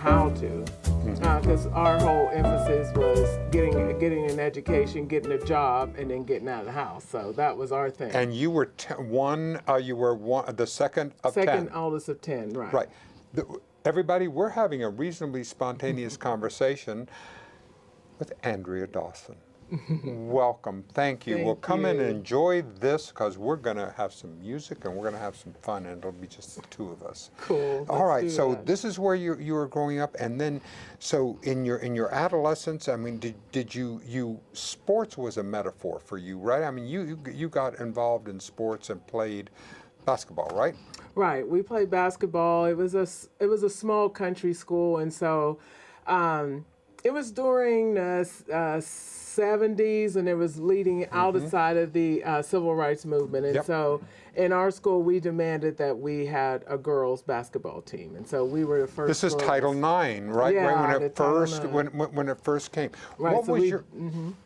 how to, because our whole emphasis was getting an education, getting a job, and then getting out of the house. So that was our thing. And you were the second of 10. Second oldest of 10, right. Right. Everybody, we're having a reasonably spontaneous conversation with Andrea Dawson. Welcome. Thank you. We'll come in and enjoy this because we're going to have some music and we're going to have some fun, and it'll be just the two of us. Cool. All right. So this is where you were growing up, and then so in your adolescence, I mean, did you sports was a metaphor for you, right? I mean, you got involved in sports and played basketball, right? Right. We played basketball. It was a small country school, and so it was during the 70s, and it was leading outside of the civil rights movement. And so in our school, we demanded that we had a girls' basketball team. And so we were the first. This is Title IX, right? Yeah, when it first came. Right.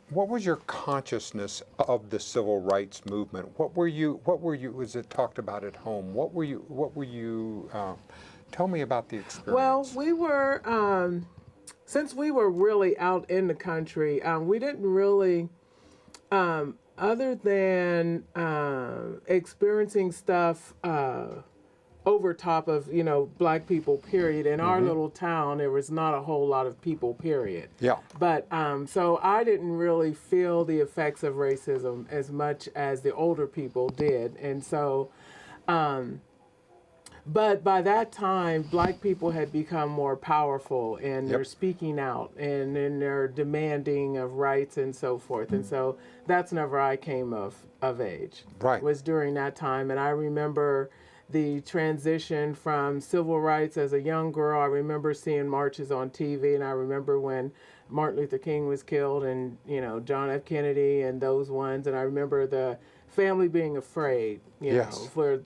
What was your consciousness of the civil rights movement? What were you? Was it talked about at home? What were you? Tell me about the experience. Well, we were. Since we were really out in the country, we didn't really, other than experiencing stuff over top of, Black people, period. In our little town, there was not a whole lot of people, period. Yeah. But so I didn't really feel the effects of racism as much as the older people did. And so, but by that time, Black people had become more powerful, and they're speaking out, and then they're demanding of rights and so forth. And so that's whenever I came of age. Right. Was during that time. And I remember the transition from civil rights as a young girl. I remember seeing marches on TV, and I remember when Martin Luther King was killed, and, John F. Kennedy and those ones. And I remember the family being afraid, know,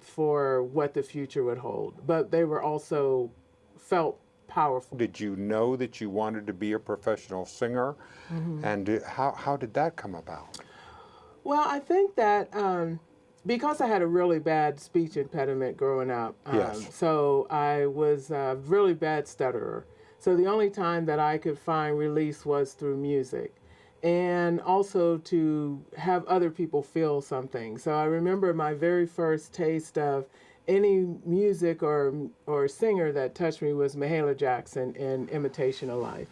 for what the future would hold. But they were also felt powerful. Did you know that you wanted to be a professional singer? And how did that come about? Well, I think that because I had a really bad speech impediment growing up, so I was a really bad stutterer. So the only time that I could find release was through music, and also to have other people feel something. So I remember my very first taste of any music or singer that touched me was Mahalia Jackson in Imitation of Life.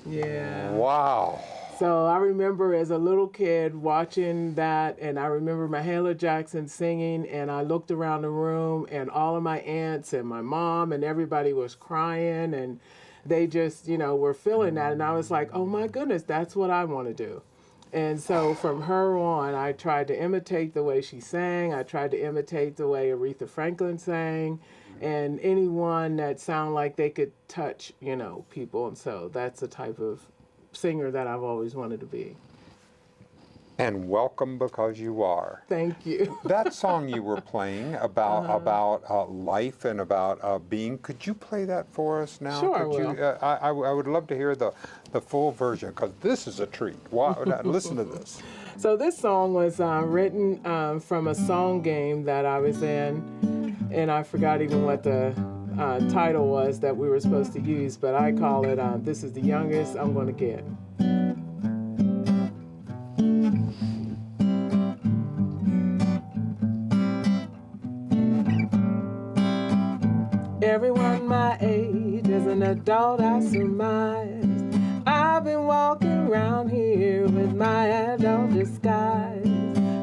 Yeah. Wow. So I remember as a little kid watching that, and I remember Mahalia Jackson singing, and I looked around the room, and all of my aunts and my mom and everybody was crying, and they just, were feeling that. And I was like, oh my goodness, that's what I want to do. And so from her on, I tried to imitate the way she sang. I tried to imitate the way Aretha Franklin sang, and anyone that sounded like they could touch, people. And so that's the type of singer that I've always wanted to be. And welcome because you are. Thank you. That song you were playing about life and about being, could you play that for us now? Sure, I will. I would love to hear the full version, because this is a treat. Listen to this. So this song was written from a song game that I was in, and I forgot even what the title was that we were supposed to use, but I call it This Is the Youngest I'm Gonna Get. Everyone my age is an adult, I surmise. I've been walking around here with my adult disguise,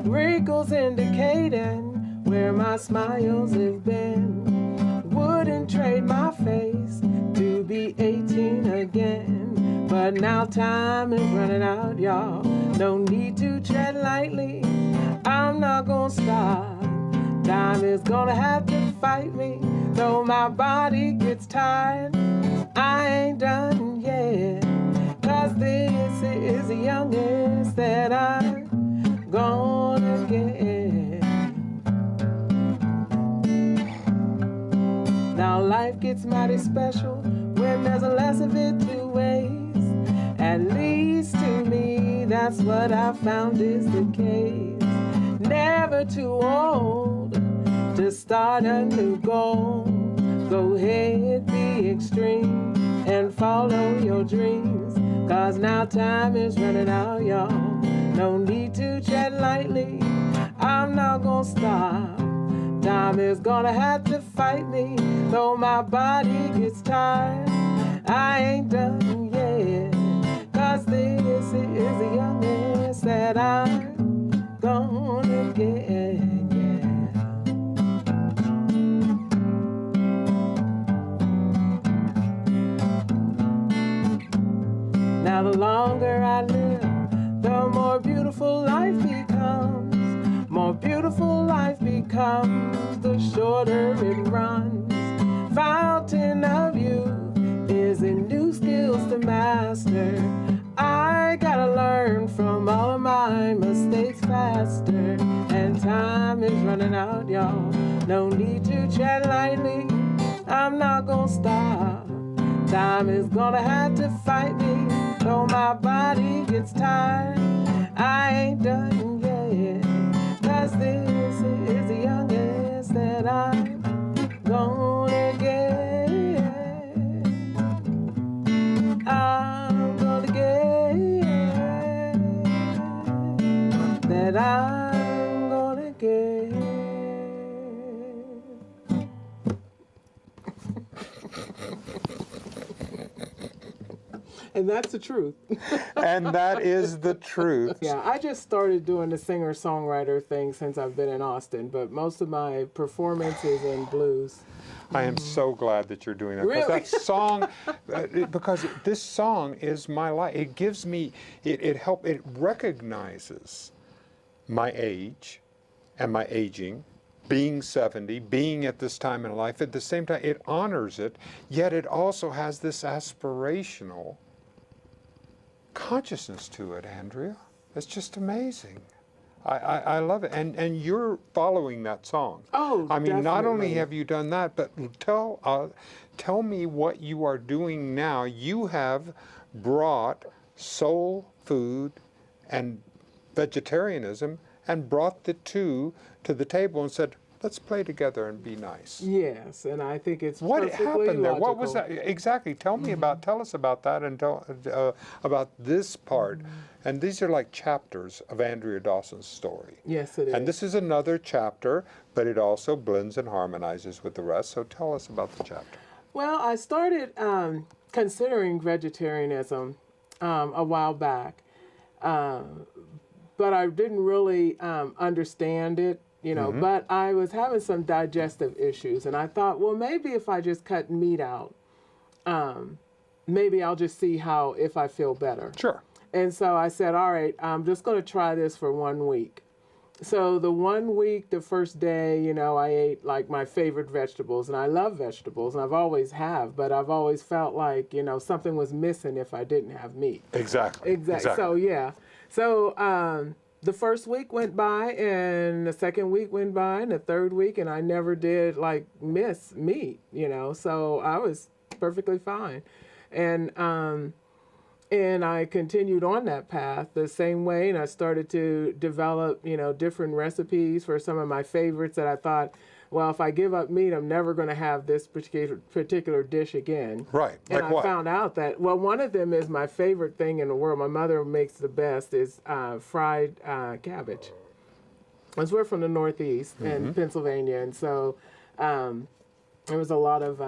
wrinkles indicating where my smiles have been. Wouldn't trade my face to be 18 again, but now time is running out, y'all. No need to tread lightly, I'm not gonna stop. Time is gonna have to fight me, though my body gets tired. I ain't done yet, 'cause this is the youngest that I'm gonna get. Now life gets mighty special when there's a less of it to waste. At least to me, that's what I found is the case. Never too old to start a new goal. Go ahead, be extreme. and follow your dreams. Cause now time is running out, y'all. No need to tread lightly. I'm not gonna stop. Time is gonna have to fight me. Though my body gets tired, I ain't done yet. Cause this is the youngest that I'm gonna get. Now the longer I live, the more beautiful life becomes. More beautiful life becomes, the shorter it runs. Fountain of youth is in new skills to master. I gotta learn from all of my mistakes faster. And time is running out, y'all. No need to tread lightly. I'm not gonna stop. Time is gonna have to fight me. Though my body gets tired, I ain't done yet. Cause this is the youngest that I'm gonna get. I'm gonna get. That I'm gonna get. And that's the truth. And that is the truth. Yeah, I just started doing the singer-songwriter thing since I've been in Austin, but most of my performance is in blues. I am so glad that you're doing that. Really? Because that song, because this song is my life. It gives me, it recognizes my age and my aging, being 70, being at this time in life. At the same time, it honors it, yet it also has this aspirational consciousness to it, Andrea. It's just amazing. I love it. And you're following that song. Oh, I mean, not only definitely. have you done that, but tell me what you are doing now. You have brought soul food and vegetarianism and brought the two to the table and said, let's play together and be nice. Yes, and I think it's What perfectly happened there? logical. What was that? Exactly. Tell me tell us about that and about this part. And these are like chapters of Andrea Dawson's story. Yes, it is. And this is another chapter, but it also blends and harmonizes with the rest. So tell us about the chapter. Well, I started considering vegetarianism a while back, but I didn't really understand it, you know, but I was having some digestive issues, and I thought, well, maybe if I just cut meat out, maybe I'll just see if I feel better. Sure. And so I said, all right, I'm just going to try this for 1 week. So the 1 week, the first day, you know, I ate like my favorite vegetables, and I love vegetables, and I've always have, but I've always felt like, you know, something was missing if I didn't have meat. Exactly. So, yeah. So the first week went by, and the second week went by, and the third week, and I never did like miss meat, you know, so I was perfectly fine. And I continued on that path the same way, and I started to develop, you know, different recipes for some of my favorites that I thought, well, if I give up meat, I'm never going to have this particular dish again. Right. And Like I what? found out that, well, one of them is my favorite thing in the world. My mother makes the best is fried cabbage. Because we're from the Northeast in Pennsylvania, and so there was a lot of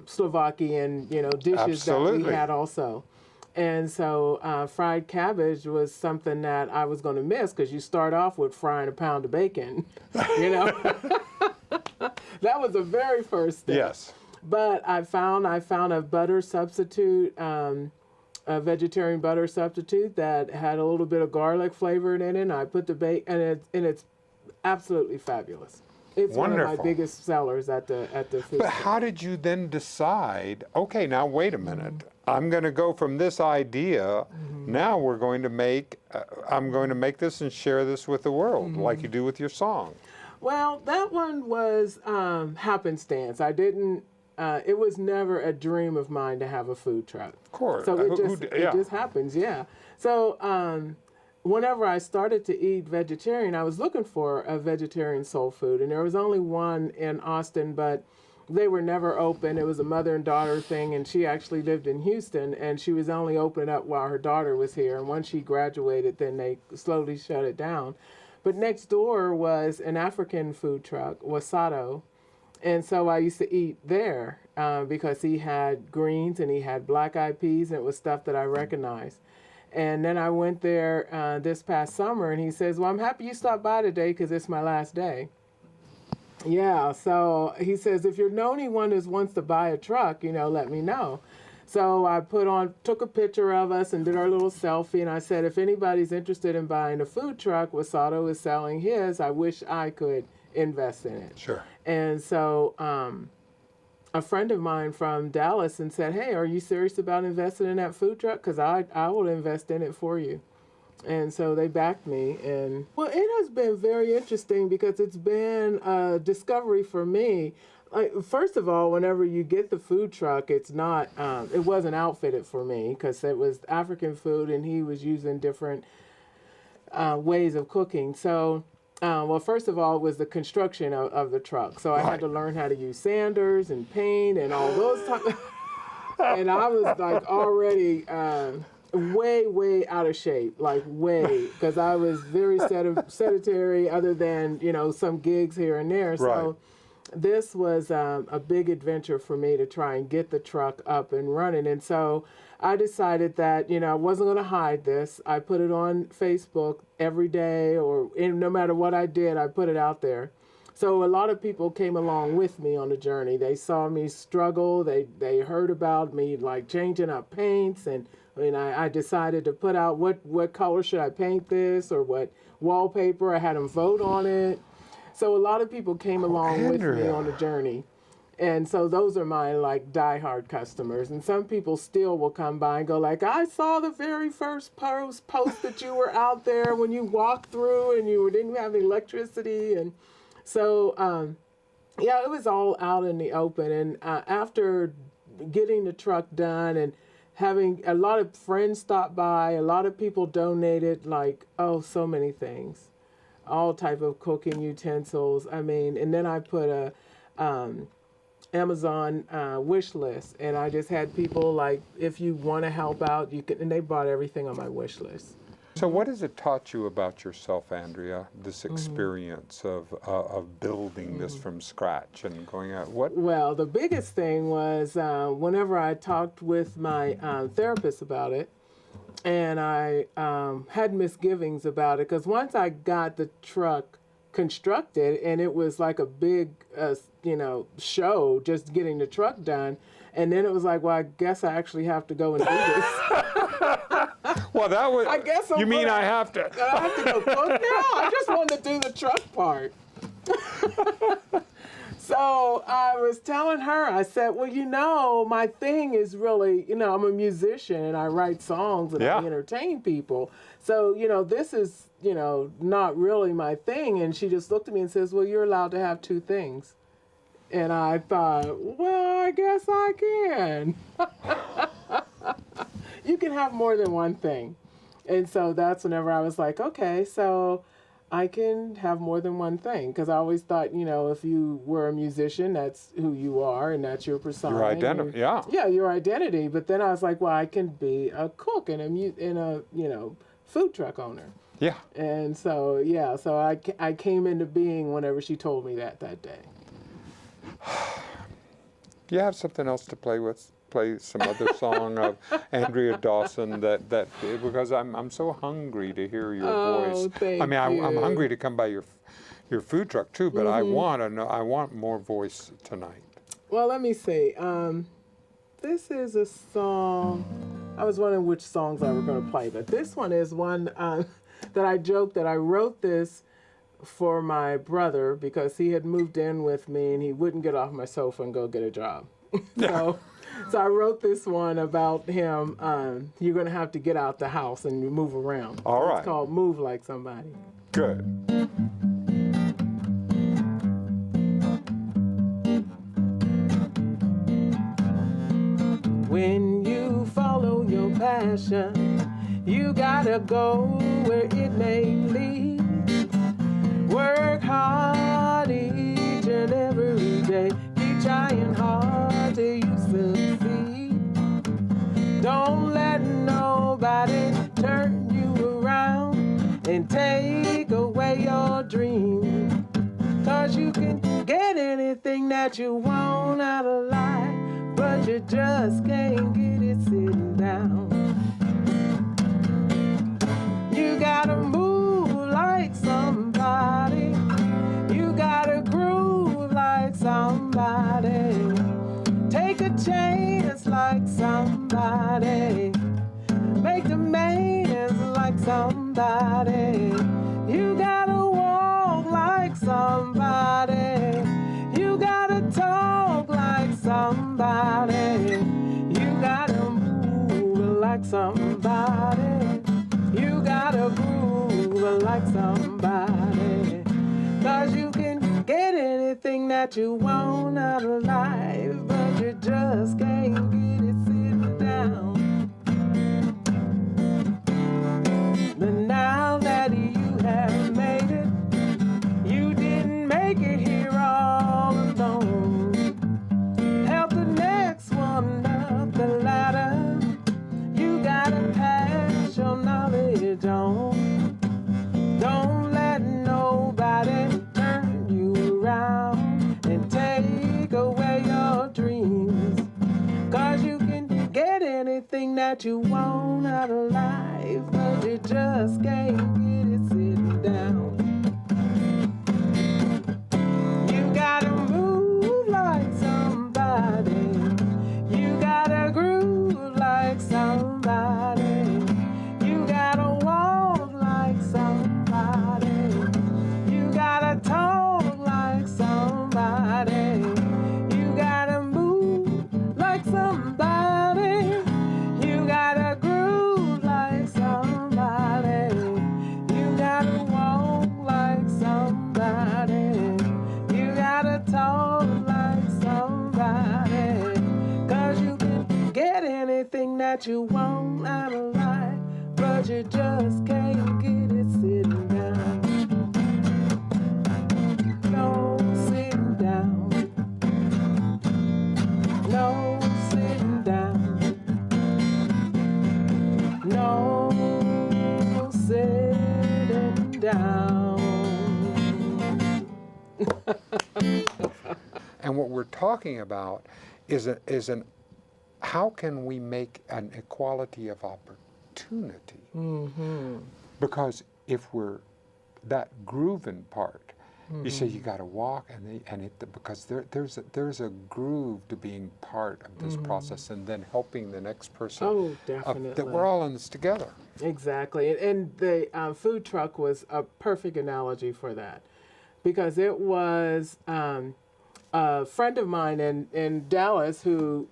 Slovakian, you know, dishes that Absolutely. we had also. And so fried cabbage was something that I was going to miss because you start off with frying a pound of bacon, you know. That was the very first step. Yes. But I found a butter substitute, a vegetarian butter substitute that had a little bit of garlic flavor in it. And I put the bacon, and it's absolutely fabulous. It's one of Wonderful. my biggest sellers at the food But store. how did you then decide, okay, now wait a minute. I'm going to go from this idea, now we're going to make, I'm going to make this and share this with the world, like you do with your song. Well, that one was happenstance. I didn't, it was never a dream of mine to have a food truck. Of course. So Who it just happens, yeah. So whenever I started to eat vegetarian, I was looking for a vegetarian soul food, and there was only one in Austin, but they were never open. It was a mother and daughter thing, and she actually lived in Houston, and she was only open up while her daughter was here. And once she graduated, then they slowly shut it down. But next door was an African food truck, Wasato. And so I used to eat there because he had greens and he had black-eyed peas, and it was stuff that I recognized. And then I went there this past summer, and he says, well, I'm happy you stopped by today because it's my last day. Yeah, so he says, if you know anyone who wants to buy a truck, let me know. So I took a picture of us and did our little selfie, and I said, if anybody's interested in buying a food truck, Wasato is selling his. I wish I could invest in it. Sure. And so a friend of mine from Dallas and said, hey, are you serious about investing in that food truck? Because I will invest in it for you. And so they backed me. And well, it has been very interesting because it's been a discovery for me. Like, first of all, whenever you get the food truck, it's not, it wasn't outfitted for me because it was African food and he was using different ways of cooking. So, well, first of all, it was the construction of the truck. So I had to learn how to use sanders and paint and all those types. And I was like already way out of shape, like way, because I was very sedentary other than, some gigs here and there. So this was a big adventure for me to try and get the truck up and running. And so I decided that, I wasn't going to hide this. I put it on Facebook every day, no matter what I did, I put it out there. So a lot of people came along with me on the journey. They saw me struggle. They heard about me like changing up paints, and I decided to put out what color should I paint this or what wallpaper. I had them vote on it. So a lot of people came along with me on the journey. And so those are my like diehard customers. And some people still will come by and go like, I saw the very first post that you were out there when you walked through and you didn't have electricity. And so, it was all out in the open. And after getting the truck done and having a lot of friends stop by, a lot of people donated so many things, all type of cooking utensils. And then I put a Amazon wish list, and I just had people like, if you want to help out, you can, and they bought everything on my wish list. So what has it taught you about yourself, Andrea, this experience of building this from scratch and going out? Well, the biggest thing was whenever I talked with my therapist about it, and I had misgivings about it, because once I got the truck constructed, and it was like a big, show just getting the truck done, and then it was like, well, I guess I actually have to go and do this. Well, that was. I guess you mean I have to? I have to go cook now? I just wanted to do the truck part. So I was telling her, I said, well, my thing is really, I'm a musician and I write songs and I entertain people. So, this is, not really my thing. And she just looked at me and says, well, you're allowed to have two things. And I thought, well, I guess I can. You can have more than one thing. And so that's whenever I was like, okay, so I can have more than one thing. Because I always thought, if you were a musician, that's who you are and that's your persona. Your identity, Yeah, your identity. But then I was like, well, I can be a cook and a food truck owner. Yeah. And so, so I came into being whenever she told me that day. Do you have something else to play with? Play some other song of Andrea Dawson that because I'm so hungry to hear your voice. Thank you. I'm hungry to come by your food truck too, but I want more voice tonight. Well, let me see. This is a song. I was wondering which songs I were going to play, but this one is one that I joked that I wrote this for my brother because he had moved in with me and he wouldn't get off my sofa and go get a job. So I wrote this one about him. You're going to have to get out the house and move around. All right. It's called Move Like Somebody. Good. When you follow your passion, you gotta go where it may lead. Work hard each and every day. Keep trying you can get anything that you want out of life, but you just can't get it sitting down. You gotta move like somebody. You gotta groove like somebody. Take a chance like somebody. Make demands like somebody. You gotta walk like somebody. You gotta talk like somebody. You gotta move like somebody. You gotta groove like somebody. 'Cause you can get anything that you want out of life, but you just can't get it sitting down. But now that you have made it, you didn't make it here all alone. Help the next one up the ladder. You gotta pass your knowledge on. Don't let nobody turn you around and take away your dreams. 'Cause you can get anything that you want out of life, but you just can't get it sitting down. You gotta move like somebody. You gotta groove like somebody. You gotta walk like somebody. You gotta talk like somebody. You gotta move like somebody. You gotta groove like somebody. You gotta walk like somebody. You gotta talk like somebody. 'Cause you can get anything that you want out of life, but you just can't get it sitting down. No sitting down. No sitting down. No sitting down. And what we're talking about is an how can we make an equality of opportunity? Mm-hmm. Because if we're that grooving part, you say you got to walk, because there's a groove to being part of this process, and then helping the next person. Oh, definitely. That we're all in this together. Exactly. And the food truck was a perfect analogy for that, because it was a friend of mine in Dallas who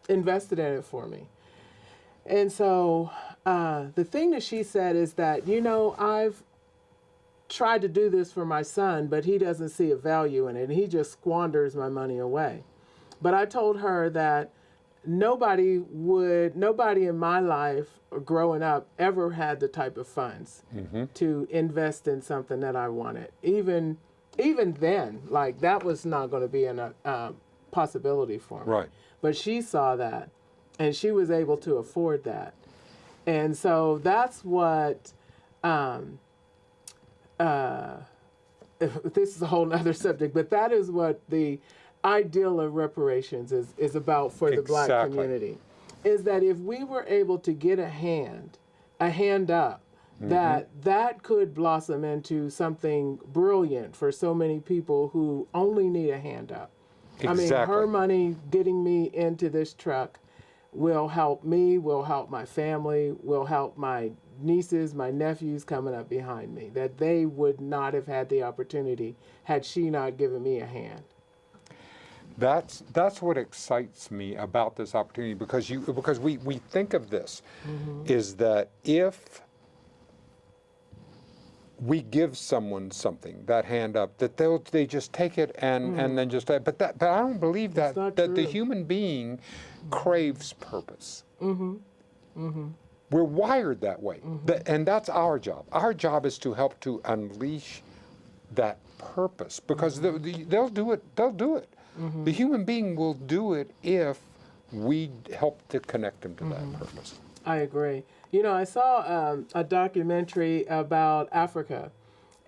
invested in it for me. And so the thing that she said is that, I've tried to do this for my son, but he doesn't see a value in it, and he just squanders my money away. But I told her that nobody in my life growing up ever had the type of funds to invest in something that I wanted. Even then, like, that was not going to be a possibility for me. Right. But she saw that, and she was able to afford that. And so that's what, this is a whole other subject, but that is what the ideal of reparations is about for the Black community. Is that if we were able to get a hand up, that could blossom into something brilliant for so many people who only need a hand up. Exactly. I mean, her money getting me into this truck will help me, will help my family, will help my nieces, my nephews coming up behind me, that they would not have had the opportunity had she not given me a hand. That's what excites me about this opportunity, because we think of this is that if we give someone something, that hand up, that they just take it and then just, but I don't believe that the human being craves purpose. We're wired that way, and that's our job. Our job is to help to unleash that purpose, because they'll do it. They'll do it. The human being will do it if we help to connect them to that purpose. I agree. I saw a documentary about Africa,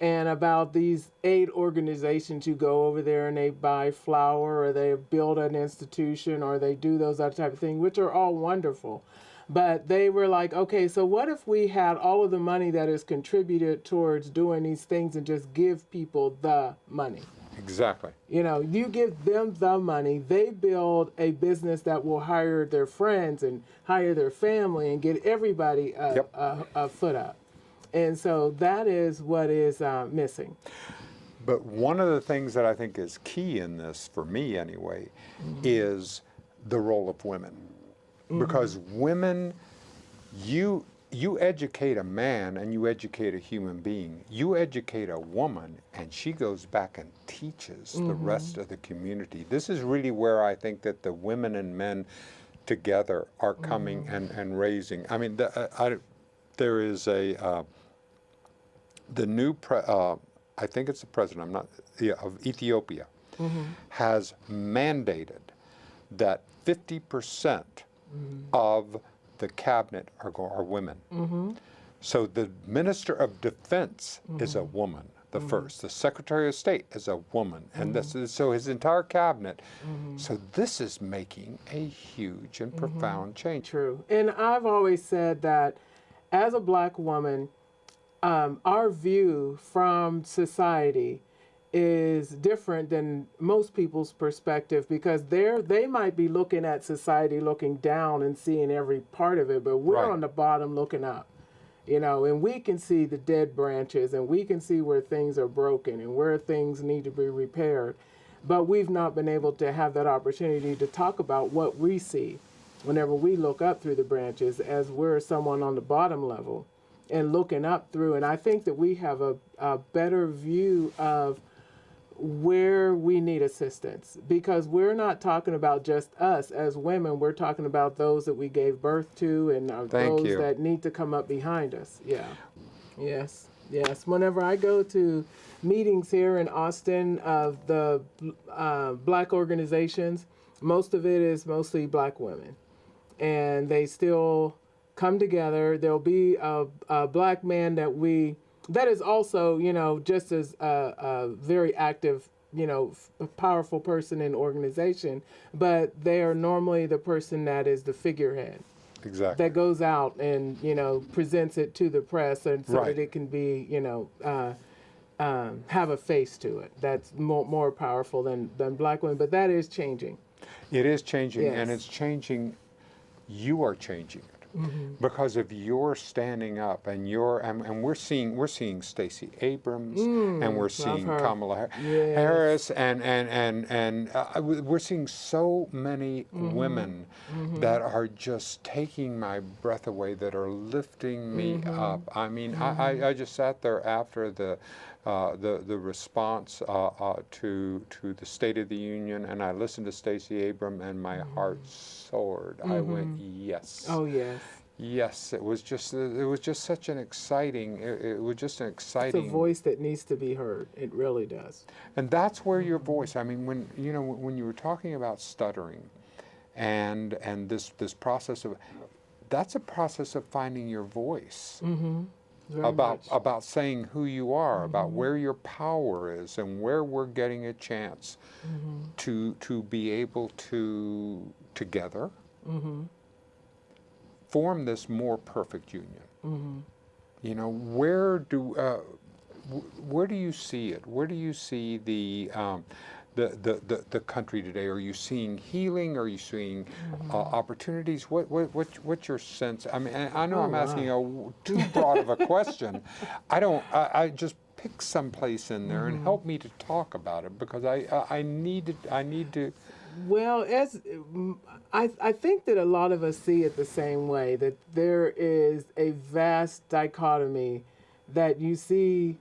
and about these aid organizations. You go over there and they buy flour, or they build an institution, or they do those other type of things, which are all wonderful. But they were like, okay, so what if we had all of the money that is contributed towards doing these things and just give people the money? Exactly. You know, you give them the money, they build a business that will hire their friends and hire their family and get everybody a foot up. And so that is what is missing. But one of the things that I think is key in this, for me anyway, is the role of women. Because women, you educate a man and you educate a human being. You educate a woman and she goes back and teaches the rest of the community. This is really where I think that the women and men together are coming and raising. I mean, there is the new, I think it's the president, of Ethiopia, has mandated that 50% of the cabinet are women. So the Minister of Defense is a woman, the first. The Secretary of State is a woman. And so his entire cabinet. So this is making a huge and profound change. True. And I've always said that as a black woman, our view from society is different than most people's perspective, because they might be looking at society looking down and seeing every part of it, but we're on the bottom looking up, you know, and we can see the dead branches and we can see where things are broken and where things need to be repaired. But we've not been able to have that opportunity to talk about what we see whenever we look up through the branches, as we're someone on the bottom level and looking up through. And I think that we have a better view of where we need assistance, because we're not talking about just us as women. We're talking about those that we gave birth to and those that need to come up behind us. Yeah. Yes. Whenever I go to meetings here in Austin of the black organizations, most of it is mostly black women, and they still come together. There'll be a black man that is also, you know, just as a very active, you know, powerful person in the organization, but they are normally the person that is the figurehead. Exactly. That goes out and, you know, presents it to the press, and so that it can be, you know, have a face to it. That's more powerful than black women, but that is changing. It is changing, and it's changing. You are changing it. Because of your standing up, and we're seeing Stacey Abrams, and we're seeing Kamala Harris, and we're seeing so many women that are just taking my breath away, that are lifting me up. I mean, I just sat there after the response to the State of the Union, and I listened to Stacey Abrams, and my heart soared. I went, yes. Oh yes. Yes, it was just such an exciting. It was just an exciting. It's a voice that needs to be heard. It really does. And that's where your voice. I mean, when you were talking about stuttering, and this process of, that's a process of finding your voice. About saying who you are, about where your power is, and where we're getting a chance to be able to together form this more perfect union. You know, where do you see it? Where do you see the country today? Are you seeing healing? Are you seeing opportunities? What's your sense? I mean, I know I'm asking too broad of a question. I just pick some place in there and help me to talk about it, because I need to. Well, I think that a lot of us see it the same way, that there is a vast dichotomy, that you see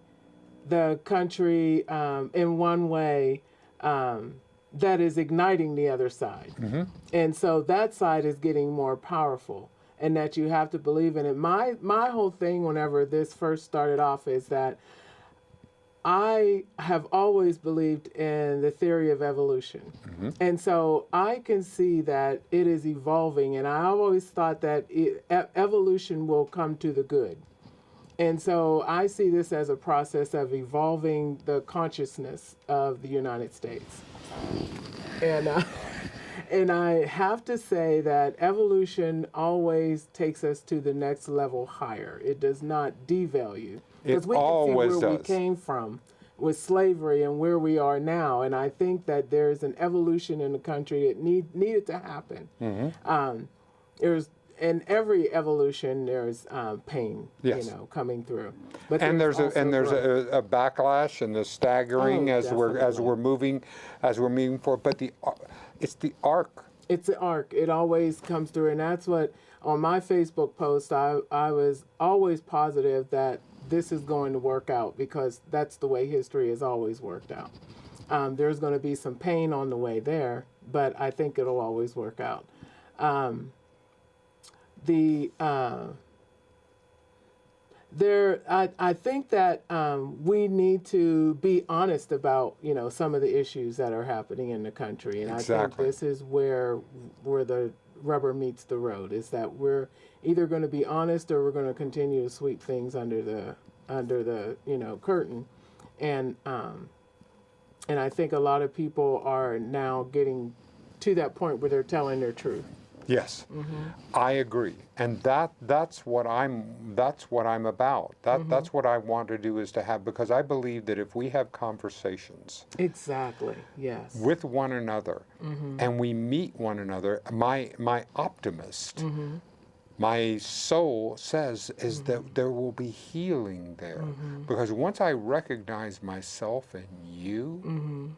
the country in one way that is igniting the other side. And so that side is getting more powerful, and that you have to believe in it. My whole thing whenever this first started off is that I have always believed in the theory of evolution. And so I can see that it is evolving, and I always thought that evolution will come to the good. And so I see this as a process of evolving the consciousness of the United States. And, and I have to say that evolution always takes us to the next level higher. It does not devalue. Because we can see always where we does. came from with slavery and where we are now. And I think that there's an evolution in the country that needed to happen. In every evolution, there's pain, Yes. you know, coming through. But And there's also growth. a backlash and the staggering Oh, as we're moving forward. But it's the arc. It's an arc. It always comes through, and that's what on my Facebook post I was always positive that this is going to work out because that's the way history has always worked out. There's going to be some pain on the way there, but I think it'll always work out. I think that we need to be honest about, you know, some of the issues that are happening in the country, and Exactly. I think this is where the rubber meets the road. Is that we're either going to be honest or we're going to continue to sweep things under the you know curtain, and I think a lot of people are now getting to that point where they're telling their truth. Yes, I agree, and that's what I'm about. That's what I want to do is to have, because I believe that if we have conversations Exactly. Yes. with one another and we meet one another, my optimist, my soul says is that there will be healing there, because once I recognize myself in you.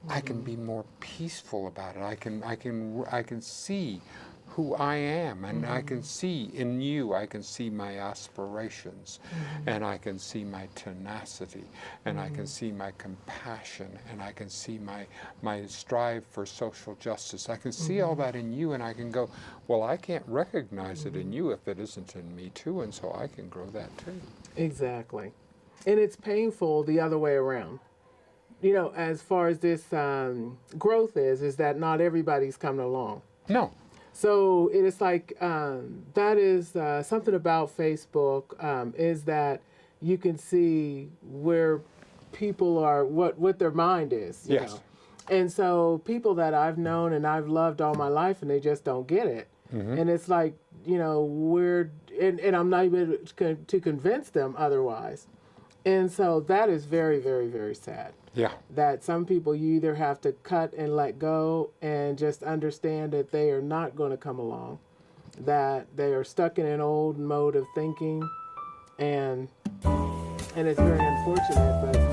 I can be more peaceful about it. I can see who I am, and I can see in you. I can see my aspirations, and I can see my tenacity, and I can see my compassion, and I can see my strive for social justice. I can see all that in you, and I can go, well, I can't recognize it in you if it isn't in me too, and so I can grow that too. Exactly. And it's painful the other way around. You know, as far as this growth is that not everybody's coming along. No. So it is like that is something about Facebook is that you can see where people are, what their mind is. You Yes. know? And so people that I've known and I've loved all my life and they just don't get it. And it's like, you know, and I'm not able to convince them otherwise. And so that is very, very, very sad. Yeah. That some people you either have to cut and let go and just understand that they are not going to come along, that they are stuck in an old mode of thinking, and it's very unfortunate, but